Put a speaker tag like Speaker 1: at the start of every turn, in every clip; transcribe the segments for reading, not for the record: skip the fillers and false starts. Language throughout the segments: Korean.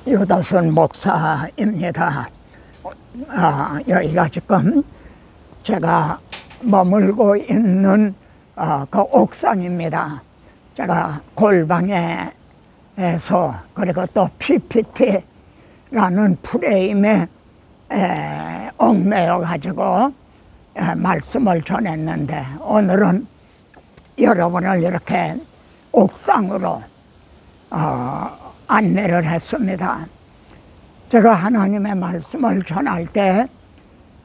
Speaker 1: 유다순 목사입니다. 여기가 지금 제가 머물고 있는 그 옥상입니다. 제가 골방에서 그리고 또 PPT라는 프레임에 얽매여 가지고 말씀을 전했는데, 오늘은 여러분을 이렇게 옥상으로 안내를 했습니다. 제가 하나님의 말씀을 전할 때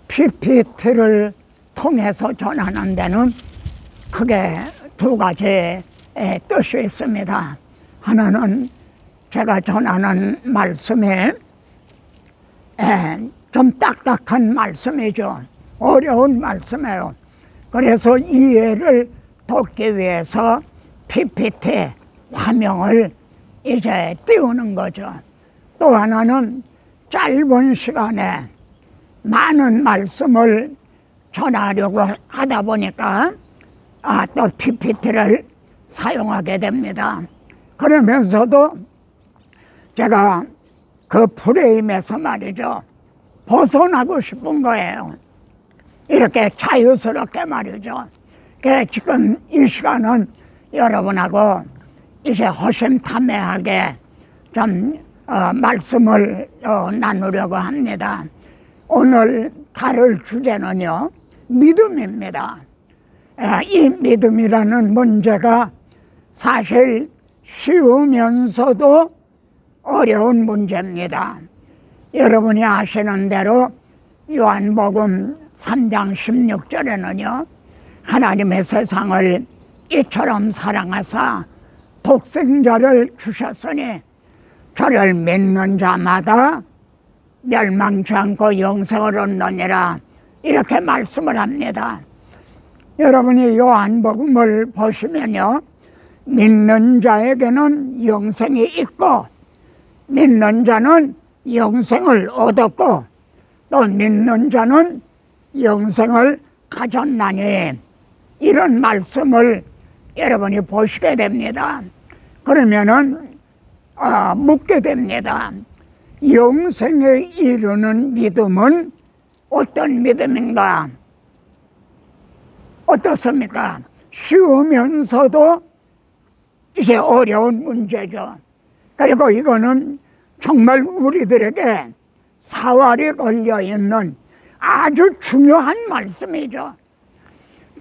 Speaker 1: PPT를 통해서 전하는 데는 크게 두 가지의 뜻이 있습니다. 하나는 제가 전하는 말씀에 좀 딱딱한 말씀이죠. 어려운 말씀이에요. 그래서 이해를 돕기 위해서 PPT 화면을 이제 띄우는 거죠. 또 하나는 짧은 시간에 많은 말씀을 전하려고 하다 보니까 또 PPT를 사용하게 됩니다. 그러면서도 제가 그 프레임에서 말이죠, 벗어나고 싶은 거예요. 이렇게 자유스럽게 말이죠. 지금 이 시간은 여러분하고 이제 허심탄회하게 좀 말씀을 나누려고 합니다. 오늘 다룰 주제는요, 믿음입니다. 이 믿음이라는 문제가 사실 쉬우면서도 어려운 문제입니다. 여러분이 아시는 대로 요한복음 3장 16절에는요, 하나님의 세상을 이처럼 사랑하사 독생자를 주셨으니 저를 믿는 자마다 멸망치 않고 영생을 얻느니라, 이렇게 말씀을 합니다. 여러분이 요한복음을 보시면요, 믿는 자에게는 영생이 있고 믿는 자는 영생을 얻었고 또 믿는 자는 영생을 가졌나니, 이런 말씀을 여러분이 보시게 됩니다. 그러면은 묻게 됩니다. 영생에 이르는 믿음은 어떤 믿음인가? 어떻습니까? 쉬우면서도 이제 어려운 문제죠. 그리고 이거는 정말 우리들에게 사활이 걸려있는 아주 중요한 말씀이죠.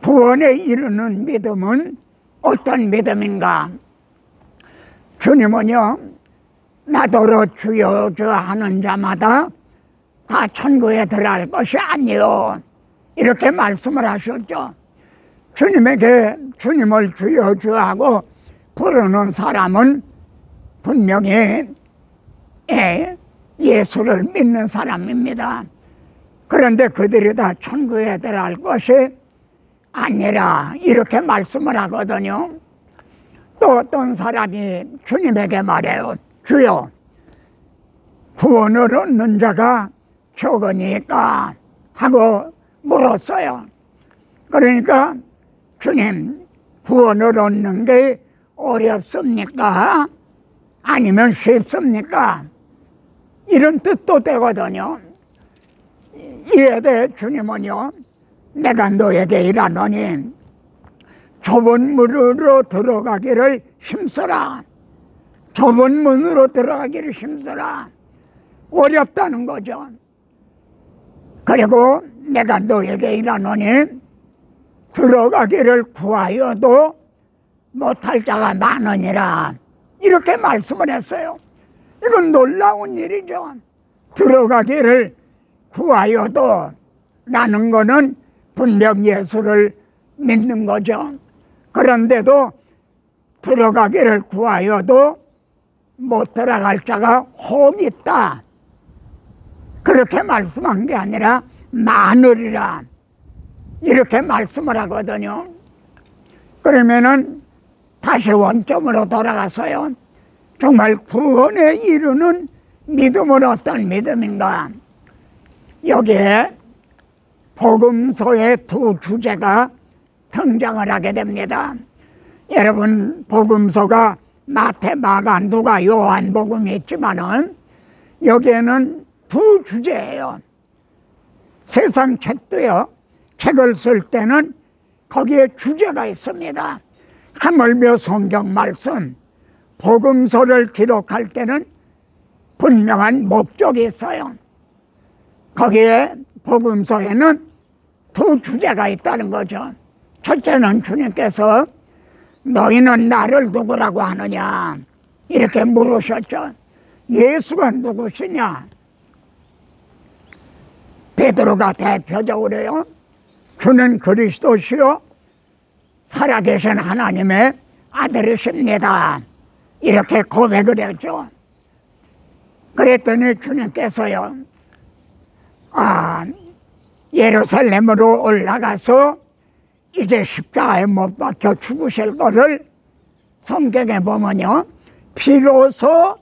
Speaker 1: 구원에 이르는 믿음은 어떤 믿음인가? 주님은요, 나더러 주여 주여 하는 자마다 다 천국에 들어갈 것이 아니요, 이렇게 말씀을 하셨죠. 주님에게 주님을 주여 주여 하고 부르는 사람은 분명히 예수를 믿는 사람입니다. 그런데 그들이 다 천국에 들어갈 것이 아니라, 이렇게 말씀을 하거든요. 또 어떤 사람이 주님에게 말해요. 주여, 구원을 얻는 자가 적으니까 하고 물었어요. 그러니까 주님, 구원을 얻는 게 어렵습니까? 아니면 쉽습니까? 이런 뜻도 되거든요. 이에 대해 주님은요, 내가 너에게 일하노니 좁은 문으로 들어가기를 힘써라. 좁은 문으로 들어가기를 힘써라. 어렵다는 거죠. 그리고 내가 너에게 일하노니 들어가기를 구하여도 못할 자가 많으니라, 이렇게 말씀을 했어요. 이건 놀라운 일이죠. 들어가기를 구하여도 라는 거는 분명 예수를 믿는 거죠. 그런데도 들어가기를 구하여도 못 들어갈 자가 혹 있다, 그렇게 말씀한 게 아니라 많으리라, 이렇게 말씀을 하거든요. 그러면은 다시 원점으로 돌아가서요, 정말 구원에 이르는 믿음은 어떤 믿음인가? 여기에 복음서의 두 주제가 등장을 하게 됩니다. 여러분 복음서가 마태, 마가, 누가, 요한 복음이 있지만은 여기에는 두 주제예요. 세상 책도요, 책을 쓸 때는 거기에 주제가 있습니다. 하물며 성경 말씀, 복음서를 기록할 때는 분명한 목적이 있어요. 거기에 복음서에는 두 주제가 있다는 거죠. 첫째는 주님께서 너희는 나를 누구라고 하느냐 이렇게 물으셨죠. 예수가 누구시냐? 베드로가 대표적으로요, 주는 그리스도시요 살아계신 하나님의 아들이십니다 이렇게 고백을 했죠. 그랬더니 주님께서요, 예루살렘으로 올라가서 이제 십자가에 못 박혀 죽으실 거를 성경에 보면요, 비로소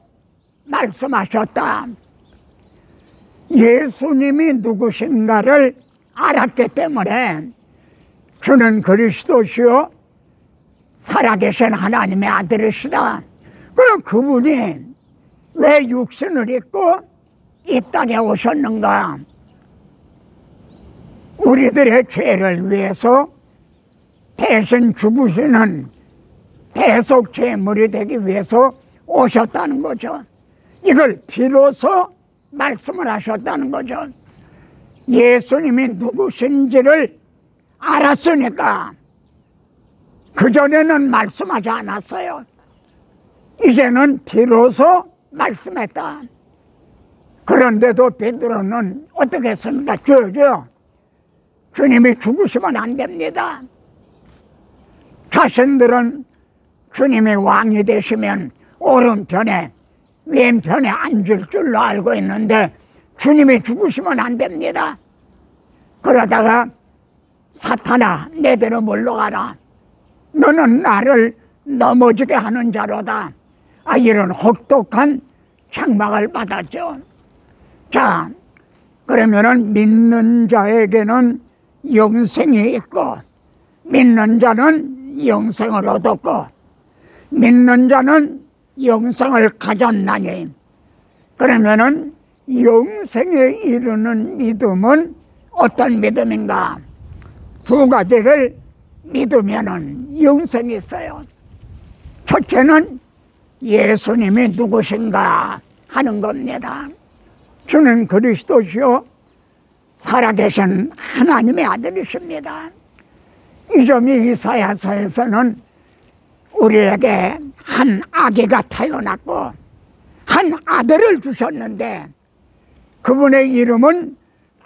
Speaker 1: 말씀하셨다. 예수님이 누구신가를 알았기 때문에 주는 그리스도시요 살아계신 하나님의 아들이시다. 그럼 그분이 왜 육신을 입고 이 땅에 오셨는가? 우리들의 죄를 위해서 대신 죽으시는 대속 제물이 되기 위해서 오셨다는 거죠. 이걸 비로소 말씀을 하셨다는 거죠. 예수님이 누구신지를 알았으니까 그전에는 말씀하지 않았어요. 이제는 비로소 말씀했다. 그런데도 베드로는 어떻게 했습니까? 주님이 죽으시면 안 됩니다. 자신들은 주님이 왕이 되시면 오른편에 왼편에 앉을 줄로 알고 있는데 주님이 죽으시면 안 됩니다. 그러다가 사탄아 내대로 물러가라. 너는 나를 넘어지게 하는 자로다. 이런 혹독한 책망을 받았죠. 자, 그러면은 믿는 자에게는 영생이 있고 믿는 자는 영생을 얻었고 믿는 자는 영생을 가졌나니, 그러면은 영생에 이르는 믿음은 어떤 믿음인가? 두 가지를 믿으면은 영생이 있어요. 첫째는 예수님이 누구신가 하는 겁니다. 주는 그리스도시요 살아계신 하나님의 아들이십니다. 이 점이 이사야서에서는 우리에게 한 아기가 태어났고 한 아들을 주셨는데 그분의 이름은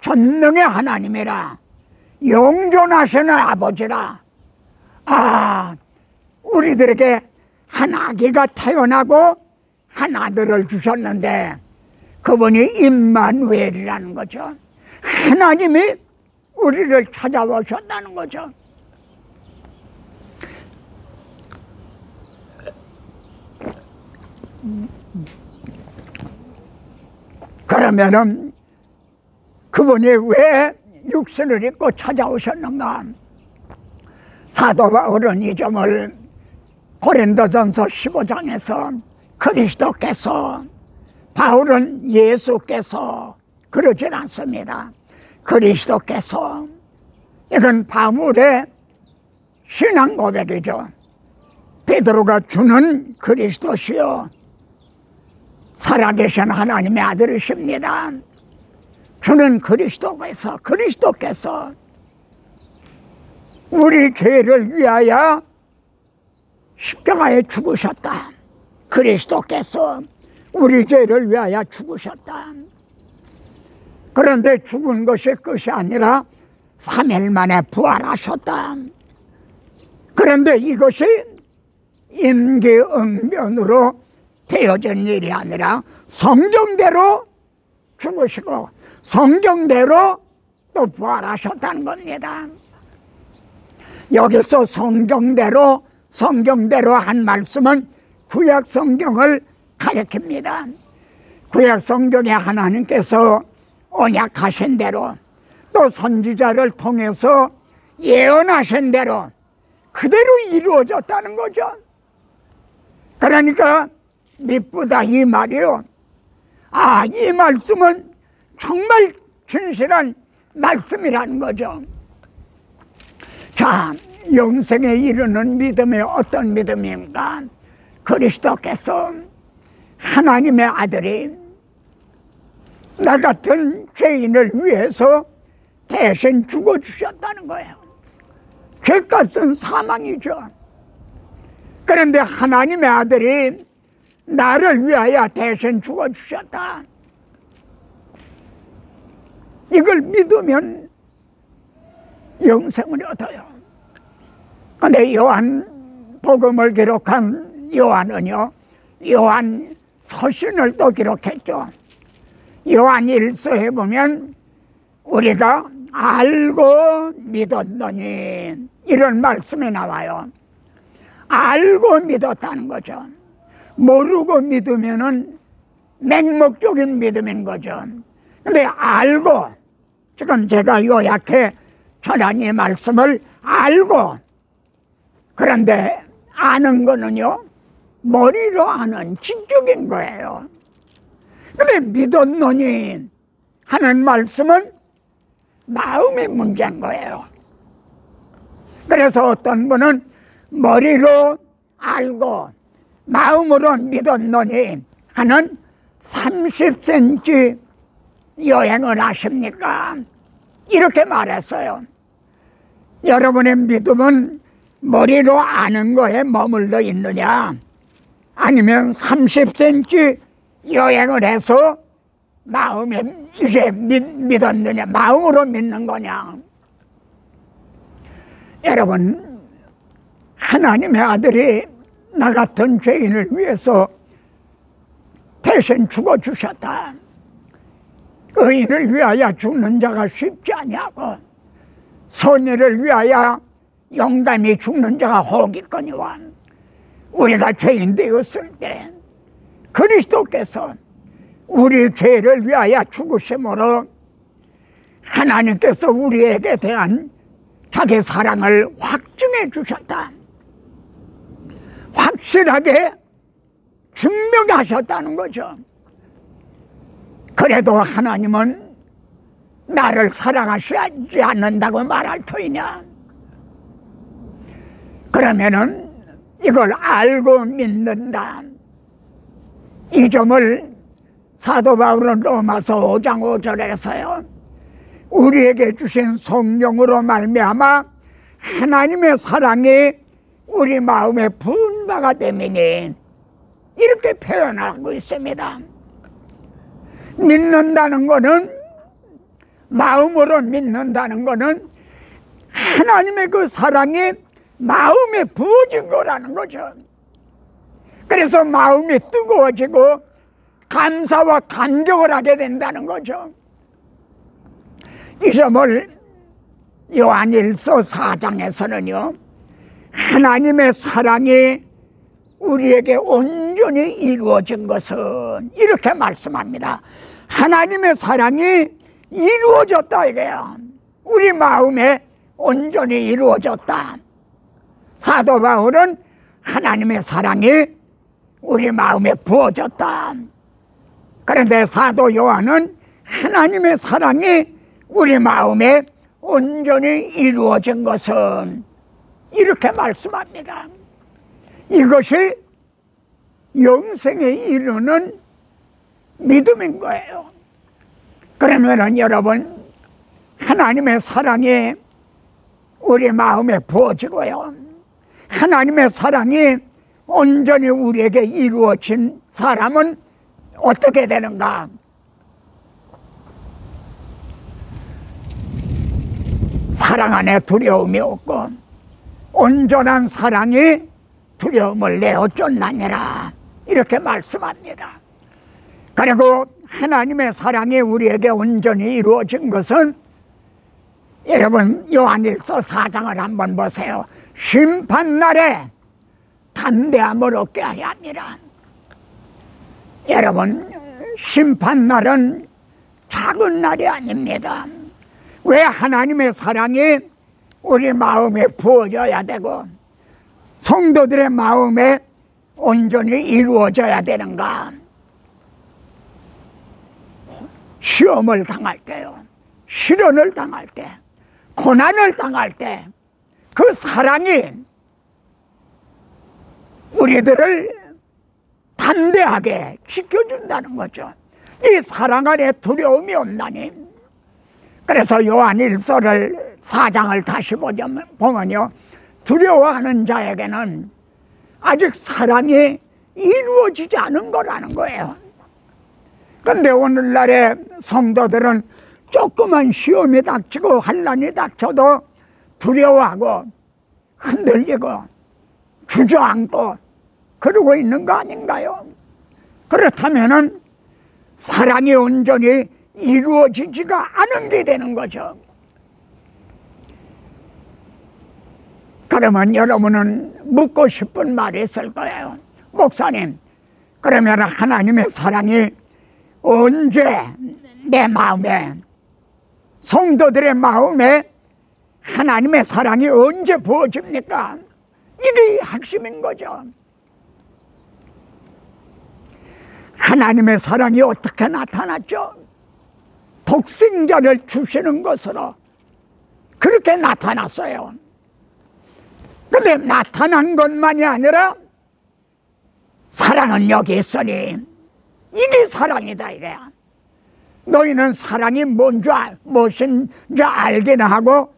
Speaker 1: 전능의 하나님이라 영존하시는 아버지라. 우리들에게 한 아기가 태어나고 한 아들을 주셨는데 그분이 임마누엘이라는 거죠. 하나님이 우리를 찾아오셨다는 거죠. 그러면은 그분이 왜 육신을 입고 찾아오셨는가? 사도 바울은 이 점을 고린도전서 15장에서 그리스도께서, 바울은 예수께서 그러진 않습니다. 그리스도께서, 이건 바울의 신앙 고백이죠. 베드로가 주는 그리스도시요 살아계신 하나님의 아들이십니다. 주는 그리스도께서 우리 죄를 위하여 십자가에 죽으셨다. 그리스도께서 우리 죄를 위하여 죽으셨다. 그런데 죽은 것이 끝이 아니라 3일 만에 부활하셨다. 그런데 이것이 임기응변으로 되어진 일이 아니라 성경대로 죽으시고 성경대로 또 부활하셨다는 겁니다. 여기서 성경대로 한 말씀은 구약 성경을 가리킵니다. 구약 성경에 하나님께서 언약하신 대로 또 선지자를 통해서 예언하신 대로 그대로 이루어졌다는 거죠. 그러니까 미쁘다 이 말이요. 아, 이 말씀은 정말 진실한 말씀이라는 거죠. 자, 영생에 이르는 믿음이 어떤 믿음입니까? 그리스도께서 하나님의 아들이 나 같은 죄인을 위해서 대신 죽어주셨다는 거예요. 죄값은 사망이죠. 그런데 하나님의 아들이 나를 위하여 대신 죽어주셨다. 이걸 믿으면 영생을 얻어요. 그런데 요한 복음을 기록한 요한은요, 요한 서신을 또 기록했죠. 요한 1서에 보면 우리가 알고 믿었노니 이런 말씀이 나와요. 알고 믿었다는 거죠. 모르고 믿으면은 맹목적인 믿음인 거죠. 근데 알고, 지금 제가 요약해 전한 이 말씀을 알고, 그런데 아는 거는요, 머리로 아는 지적인 거예요. 근데 믿었노니 하는 말씀은 마음의 문제인 거예요. 그래서 어떤 분은 머리로 알고 마음으로 믿었노니 하는 30cm 여행을 하십니까? 이렇게 말했어요. 여러분의 믿음은 머리로 아는 거에 머물러 있느냐, 아니면 30cm 여행을 해서 마음에 이제 믿었느냐, 마음으로 믿는 거냐. 여러분, 하나님의 아들이 나 같은 죄인을 위해서 대신 죽어주셨다. 의인을 위하여 죽는 자가 쉽지 아니하고 선의를 위하여 용감히 죽는 자가 혹있거니와, 우리가 죄인 되었을 때 그리스도께서 우리 죄를 위하여 죽으심으로 하나님께서 우리에게 대한 자기 사랑을 확증해 주셨다. 확실하게 증명하셨다는 거죠. 그래도 하나님은 나를 사랑하시지 않는다고 말할 터이냐? 그러면은 이걸 알고 믿는다, 이 점을 사도 바울은 로마서 5장 5절에서요 우리에게 주신 성령으로 말미암아 하나님의 사랑이 우리 마음에 부은 바가 되미니 이렇게 표현하고 있습니다. 믿는다는 것은, 마음으로 믿는다는 것은 하나님의 그 사랑이 마음에 부어진 거라는 거죠. 그래서 마음이 뜨거워지고 감사와 감격을 하게 된다는 거죠. 이 점을 요한일서 4장에서는요 하나님의 사랑이 우리에게 온전히 이루어진 것은 이렇게 말씀합니다. 하나님의 사랑이 이루어졌다 이거예요. 우리 마음에 온전히 이루어졌다. 사도 바울은 하나님의 사랑이 우리 마음에 부어졌다. 그런데 사도 요한은 하나님의 사랑이 우리 마음에 온전히 이루어진 것은 이렇게 말씀합니다. 이것이 영생에 이르는 믿음인 거예요. 그러면은 여러분, 하나님의 사랑이 우리 마음에 부어지고요, 하나님의 사랑이 온전히 우리에게 이루어진 사람은 어떻게 되는가? 사랑 안에 두려움이 없고 온전한 사랑이 두려움을 내어 쫓나니라 이렇게 말씀합니다. 그리고 하나님의 사랑이 우리에게 온전히 이루어진 것은, 여러분 요한일서 4장을 한번 보세요. 심판날에 담대함을 얻게 하려 합니다. 여러분, 심판날은 작은 날이 아닙니다. 왜? 하나님의 사랑이 우리 마음에 부어져야 되고 성도들의 마음에 온전히 이루어져야 되는가? 시험을 당할 때요, 시련을 당할 때, 고난을 당할 때 그 사랑이 우리들을 담대하게 지켜준다는 거죠. 이 사랑 안에 두려움이 없나니. 그래서 요한 1서를 4장을 다시 보면요, 두려워하는 자에게는 아직 사랑이 이루어지지 않은 거라는 거예요. 그런데 오늘날의 성도들은 조그만 시험이 닥치고 환난이 닥쳐도 두려워하고 흔들리고 주저앉고 그러고 있는 거 아닌가요? 그렇다면은 사랑이 온전히 이루어지지가 않은 게 되는 거죠. 그러면 여러분은 묻고 싶은 말이 있을 거예요. 목사님, 그러면 하나님의 사랑이 언제 내 마음에, 성도들의 마음에 하나님의 사랑이 언제 부어집니까? 이게 핵심인 거죠. 하나님의 사랑이 어떻게 나타났죠? 독생자를 주시는 것으로 그렇게 나타났어요. 그런데 나타난 것만이 아니라 사랑은 여기 있으니 이게 사랑이다 이래야. 너희는 사랑이 무엇인 줄 알기나 하고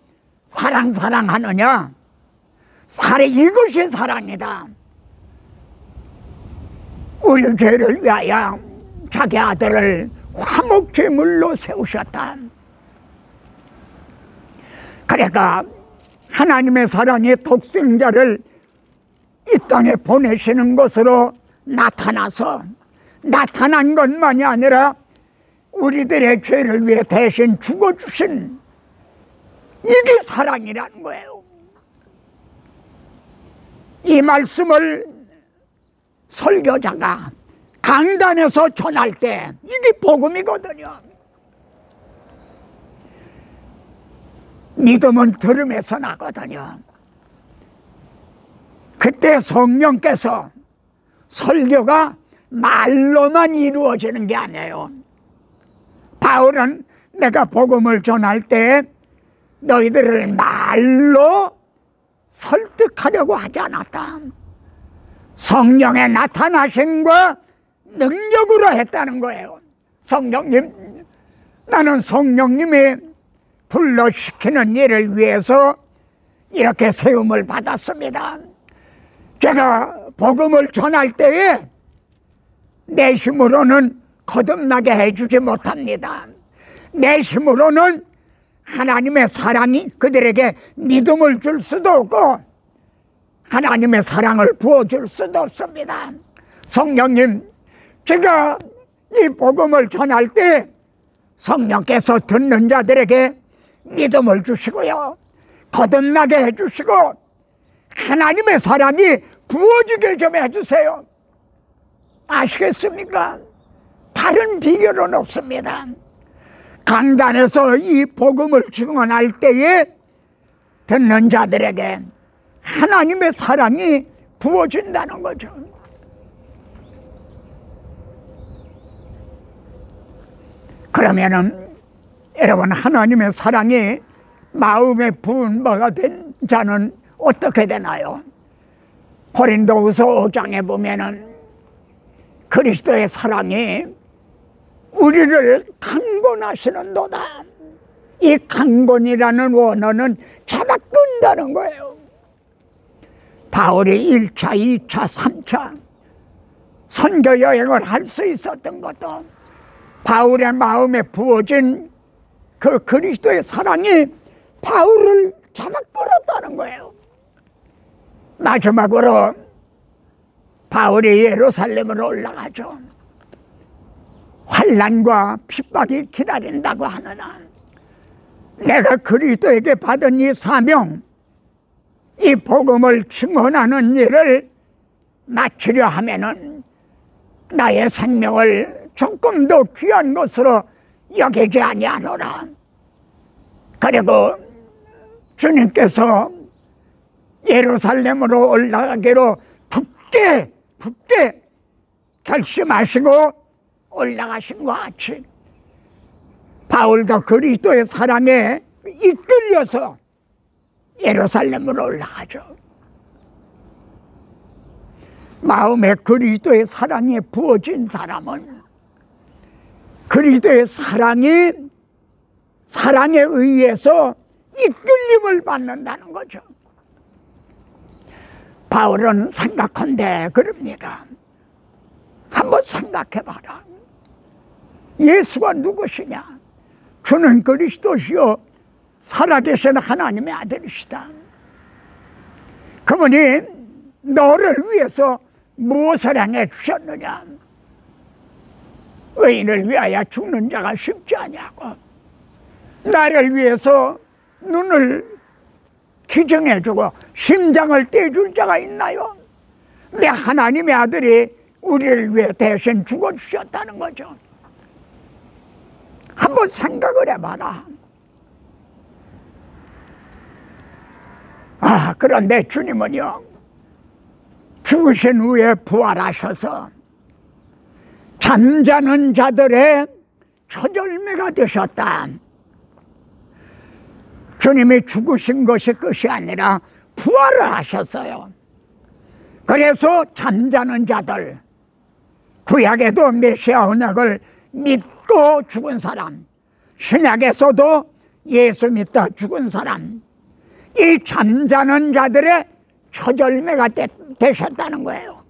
Speaker 1: 사랑하느냐? 이것이 사랑이다. 우리 죄를 위하여 자기 아들을 화목제물로 세우셨다. 그러니까 하나님의 사랑이 독생자를 이 땅에 보내시는 것으로 나타난 것만이 아니라 우리들의 죄를 위해 대신 죽어주신, 이게 사랑이라는 거예요. 이 말씀을 설교자가 강단에서 전할 때 이게 복음이거든요. 믿음은 들음에서 나거든요. 그때 성령께서, 설교가 말로만 이루어지는 게 아니에요. 바울은 내가 복음을 전할 때 너희들을 말로 설득하려고 하지 않았다. 성령의 나타나심과 능력으로 했다는 거예요. 성령님, 나는 성령님이 불러시키는 일을 위해서 이렇게 세움을 받았습니다. 제가 복음을 전할 때에 내 힘으로는 거듭나게 해주지 못합니다. 내 힘으로는 하나님의 사랑이 그들에게 믿음을 줄 수도 없고 하나님의 사랑을 부어줄 수도 없습니다. 성령님, 제가 이 복음을 전할 때 성령께서 듣는 자들에게 믿음을 주시고요, 거듭나게 해주시고 하나님의 사랑이 부어지게 좀 해주세요. 아시겠습니까? 다른 비결은 없습니다. 강단에서 이 복음을 증언할 때에 듣는 자들에게 하나님의 사랑이 부어진다는 거죠. 그러면은 여러분, 하나님의 사랑이 마음에 부은 바가 된 자는 어떻게 되나요? 고린도후서 5장에 보면은 그리스도의 사랑이 우리를 강권하시는도다. 이 강권이라는 원어는 잡아 끈다는 거예요. 바울이 1차, 2차, 3차 선교 여행을 할 수 있었던 것도 바울의 마음에 부어진 그 그리스도의 사랑이 바울을 잡아 끌었다는 거예요. 마지막으로 바울이 예루살렘으로 올라가죠. 환난과 핍박이 기다린다고 하느라 내가 그리스도에게 받은 이 사명, 이 복음을 증언하는 일을 마치려 하면은 나의 생명을 조금 더 귀한 것으로 여기지 아니하노라. 그리고 주님께서 예루살렘으로 올라가기로 굳게 결심하시고 올라가신 것 같이 바울도 그리스도의 사랑에 이끌려서 예루살렘으로 올라가죠. 마음에 그리스도의 사랑이 부어진 사람은 그리스도의 사랑에 의해서 이끌림을 받는다는 거죠. 바울은 생각한데 그럽니다. 한번 생각해봐라. 예수가 누구시냐? 주는 그리스도시요 살아계신 하나님의 아들이시다. 그분이 너를 위해서 무엇을 행해 주셨느냐? 의인을 위하여 죽는 자가 쉽지 아니하고 나를 위해서 눈을 기증해주고 심장을 떼줄 자가 있나요? 내 하나님의 아들이 우리를 위해 대신 죽어주셨다는 거죠. 한번 생각을 해봐라. 그런데 주님은요, 죽으신 후에 부활하셔서 잠자는 자들의 초절매가 되셨다. 주님이 죽으신 것이 끝이 아니라 부활을 하셨어요. 그래서 잠자는 자들, 구약에도 메시아 언약을 믿고 죽은 사람, 신약에서도 예수 믿다 죽은 사람, 이 잠자는 자들의 초절매가 되셨다는 거예요.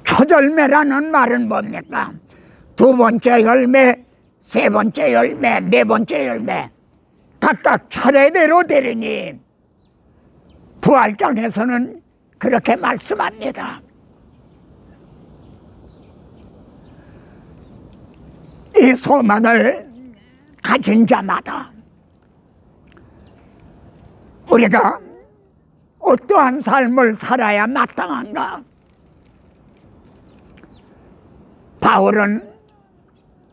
Speaker 1: 초절매라는 말은 뭡니까? 두 번째 열매, 세 번째 열매, 네 번째 열매 각각 차례대로 되리니 부활장에서는 그렇게 말씀합니다. 이 소망을 가진 자마다 우리가 어떠한 삶을 살아야 마땅한가? 바울은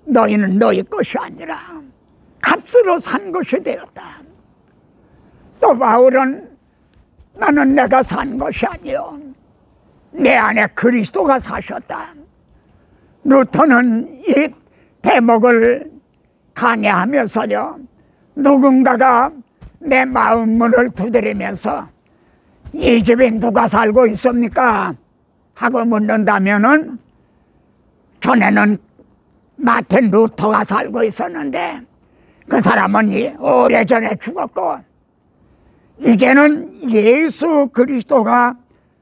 Speaker 1: 너희는 너희 것이 아니라 값으로 산 것이 되었다. 또 바울은 나는 내가 산 것이 아니요 내 안에 그리스도가 사셨다. 루터는 이 대목을 강의하면서요, 누군가가 내 마음 문을 두드리면서 이 집에 누가 살고 있습니까? 하고 묻는다면은 전에는 마틴 루터가 살고 있었는데 그 사람은 오래전에 죽었고 이제는 예수 그리스도가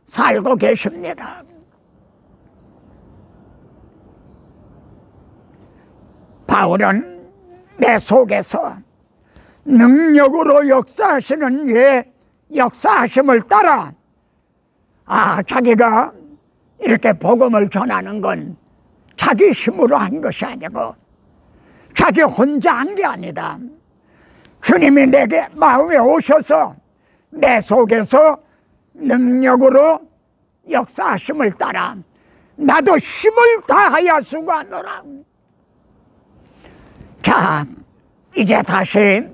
Speaker 1: 살고 계십니다. 바울은 내 속에서 능력으로 역사하시는 예 역사하심을 따라 자기가 이렇게 복음을 전하는 건 자기 힘으로 한 것이 아니고 자기 혼자 한 게 아니다. 주님이 내게 마음에 오셔서 내 속에서 능력으로 역사하심을 따라 나도 힘을 다하여 수고하노라. 자, 이제 다시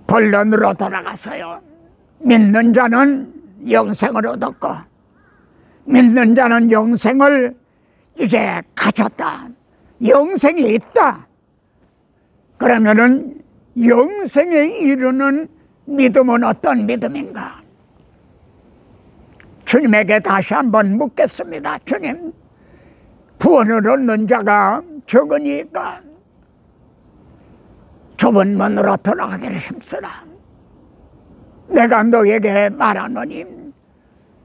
Speaker 1: 본론으로 돌아가서요, 믿는 자는 영생을 얻었고 믿는 자는 영생을 이제 가졌다, 영생이 있다. 그러면은 영생에 이르는 믿음은 어떤 믿음인가? 주님에게 다시 한번 묻겠습니다. 주님, 구원을 얻는 자가 적으니까 좁은 문으로 들어가기를 힘쓰라. 내가 너에게 말하노니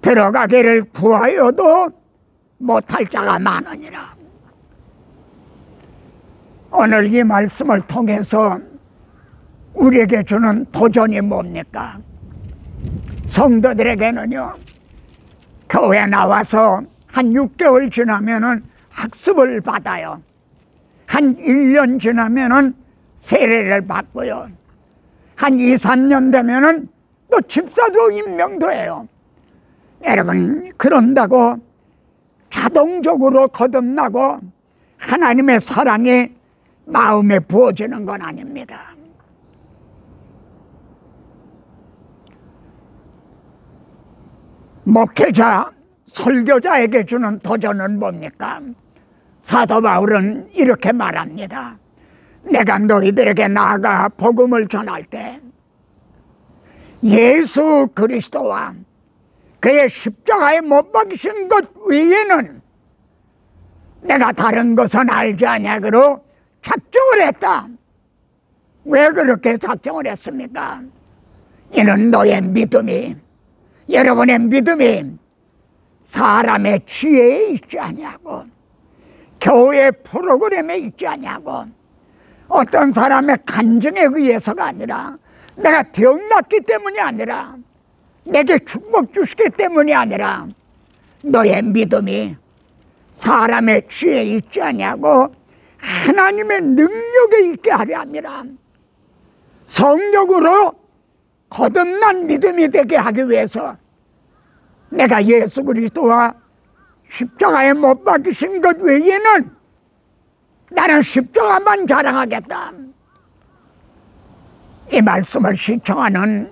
Speaker 1: 들어가기를 구하여도 못할 자가 많으니라. 오늘 이 말씀을 통해서 우리에게 주는 도전이 뭡니까? 성도들에게는요, 교회 나와서 한 6개월 지나면은 학습을 받아요. 한 1년 지나면은 세례를 받고요. 한 2, 3년 되면은 또 집사도 임명돼요. 여러분, 그런다고 자동적으로 거듭나고 하나님의 사랑이 마음에 부어지는 건 아닙니다. 목회자, 설교자에게 주는 도전은 뭡니까? 사도 바울은 이렇게 말합니다. 내가 너희들에게 나아가 복음을 전할 때 예수 그리스도와 그의 십자가에 못 박히신 것 외에는 내가 다른 것은 알지 아니하기로 작정을 했다. 왜 그렇게 작정을 했습니까? 이는 너의 믿음이, 여러분의 믿음이 사람의 지혜에 있지 아니하고 교회 프로그램에 있지 아니하고 어떤 사람의 간증에 의해서가 아니라, 내가 병 낫기 때문이 아니라, 내게 축복 주시기 때문이 아니라, 너의 믿음이 사람의 지혜에 있지 아니하고 하나님의 능력에 있게 하려 함이라. 성령으로 거듭난 믿음이 되게 하기 위해서 내가 예수 그리스도와 십자가에 못 박히신 것 외에는 나는 십자가만 자랑하겠다. 이 말씀을 시청하는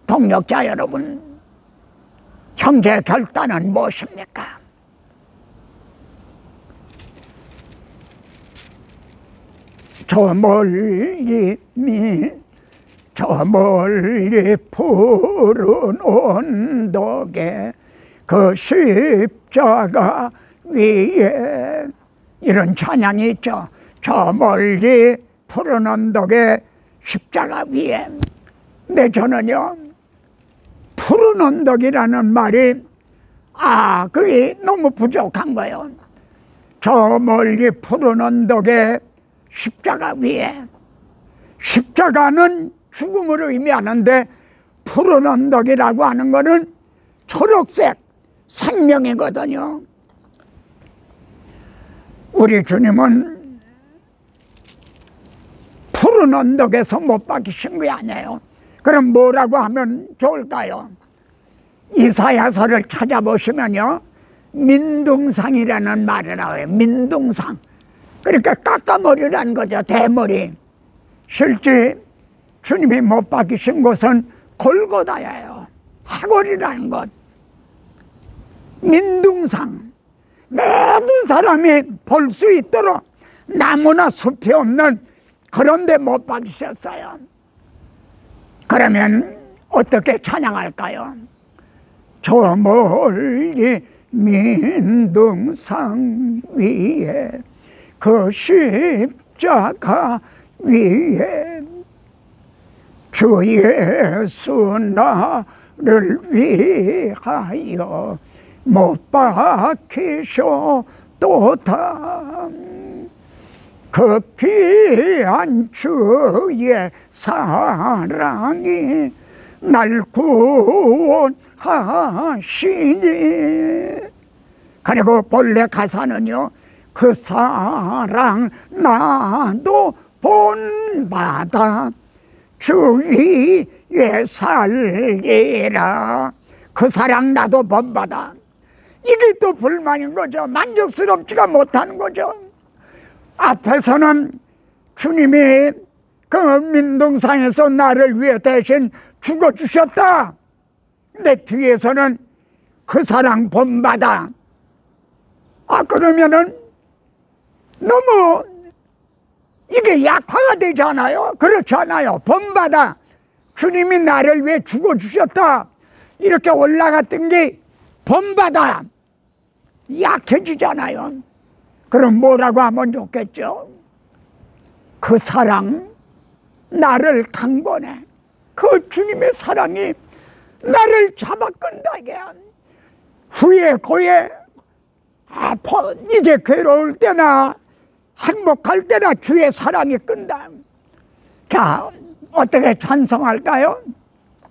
Speaker 1: 동역자 여러분, 형제 결단은 무엇입니까? 저 멀리 푸른 언덕에 그 십자가 위에, 이런 찬양이 있죠. 저 멀리 푸른 언덕에 십자가 위에. 근데 저는요, 푸른 언덕이라는 말이 그게 너무 부족한 거예요. 저 멀리 푸른 언덕에 십자가 위에. 십자가는 죽음을 의미하는데 푸른 언덕이라고 하는 거는 초록색 생명이거든요. 우리 주님은 푸른 언덕에서 못 박히신 게 아니에요. 그럼 뭐라고 하면 좋을까요? 이사야서를 찾아보시면요, 민둥상이라는 말이 나와요. 민둥상. 그러니까 까까머리라는 거죠. 대머리. 실제 주님이 못 박히신 곳은 골고다예요. 하골이라는 것. 민둥상. 모든 사람이 볼 수 있도록 나무나 숲이 없는 그런 데 못 박히셨어요. 그러면 어떻게 찬양할까요? 저 멀리 민둥상 위에 그 십자가 위에 주 예수 나를 위하여 못 박히셨도다. 그 귀한 주의 사랑이 날 구원하시니. 그리고 본래 가사는요, 그 사랑 나도 본받아 주 위에 살리라. 그 사랑 나도 본받아. 이게 또 불만인 거죠. 만족스럽지가 못하는 거죠. 앞에서는 주님이 그 민둥상에서 나를 위해 대신 죽어주셨다. 근데 뒤에서는 그 사랑 본받아. 그러면은 너무 이게 약화가 되잖아요. 그렇지 않아요. 본받아. 주님이 나를 위해 죽어주셨다. 이렇게 올라갔던 게 본받아. 약해지잖아요. 그럼 뭐라고 하면 좋겠죠? 그 사랑, 나를 강권해. 그 주님의 사랑이 나를 잡아끈다게 한. 후에 고에 이제 괴로울 때나 행복할 때나 주의 사랑이 끈다. 자, 어떻게 찬송할까요?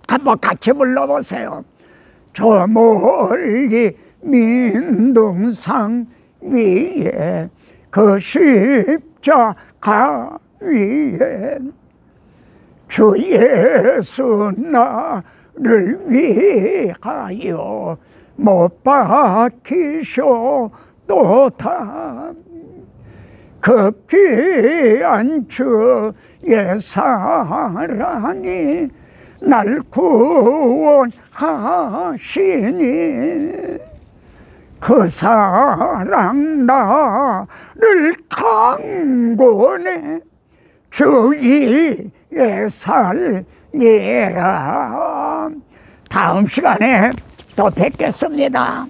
Speaker 1: 한번 같이 불러보세요. 저 멀리 민둥상 위에 그 십자가 위에 주 예수 나를 위하여 못 박히셨도다. 그 귀한 주의 사랑이 날 구원하시니 그 사랑 나를 강권해 주위에 살리라. 다음 시간에 또 뵙겠습니다.